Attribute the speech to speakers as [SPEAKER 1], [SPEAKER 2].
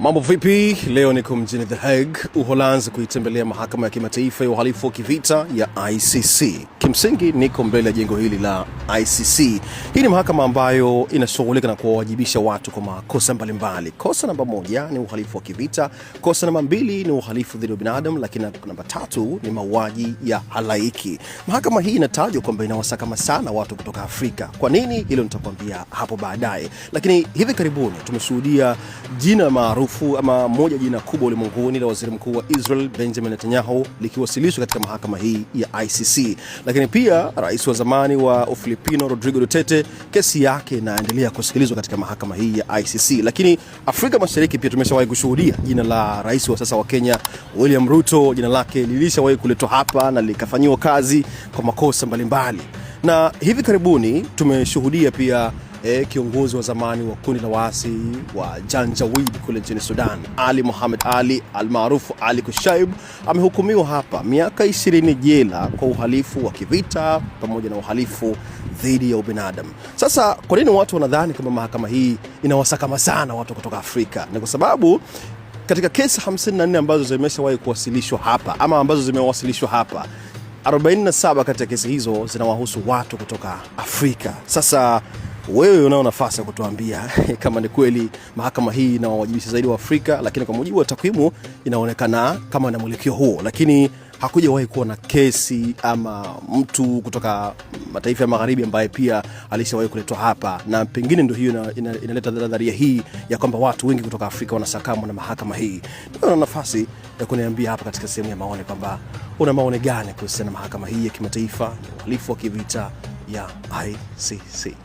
[SPEAKER 1] Mambo vipi? Leo niko mjini The Hague, Uholanzi kuitembelea mahakama ya kimataifa ya uhalifu wa kivita ya ICC. Kimsingi niko mbele ya jengo hili la ICC. Hii ni mahakama ambayo inashughulika na kuwajibisha watu kwa makosa mbalimbali. Kosa namba 1 ni uhalifu wa kivita, kosa namba 2 ni uhalifu dhidi ya binadamu, lakini namba 3 ni mauaji ya halaiki. Mahakama hii inatajwa kwamba inawasakama sana watu kutoka Afrika. Kwa nini? Hilo nitakwambia hapo baadaye. Lakini hivi karibuni tumeshuhudia jina maarufu ama moja jina kubwa ulimwenguni la waziri mkuu wa Israel Benjamin Netanyahu likiwasilishwa katika mahakama hii ya ICC. Lakini pia rais wa zamani wa Ufilipino Rodrigo Duterte, kesi yake inaendelea kusikilizwa katika mahakama hii ya ICC. Lakini Afrika Mashariki pia tumeshawahi kushuhudia jina la rais wa sasa wa Kenya William Ruto, jina lake lilishawahi kuletwa hapa na likafanywa kazi kwa makosa mbalimbali. Na hivi karibuni tumeshuhudia pia kiongozi wa zamani wa kundi la waasi wa Janjaweed kule nchini Sudan, Ali Mohamed Ali almaarufu Ali Kushaib, amehukumiwa hapa miaka 20 jela kwa uhalifu wa kivita pamoja na uhalifu dhidi ya ubinadamu. Sasa kwa nini watu wanadhani kama mahakama hii inawasakama sana watu kutoka Afrika? Ni kwa sababu katika kesi 54 ambazo zimeshawahi kuwasilishwa hapa ama ambazo zimewasilishwa hapa, 47 kati ya kesi hizo zinawahusu watu kutoka Afrika. Sasa wewe unao nafasi ya kutuambia kama ni kweli mahakama hii inawajibisha zaidi wa Afrika, lakini kwa mujibu wa takwimu inaonekana kama ina mwelekeo huo, lakini hakujawahi kuwa na kesi ama mtu kutoka mataifa ya magharibi ambaye pia alishawahi kuletwa hapa, na pengine ndio hiyo inaleta nadharia hii ya kwamba watu wengi kutoka Afrika wanasakamwa na mahakama hii. Una nafasi ya kuniambia hapa katika sehemu ya maoni kwamba una maoni gani kuhusiana na mahakama hii ya kimataifa ya uhalifu wa kivita ya ICC.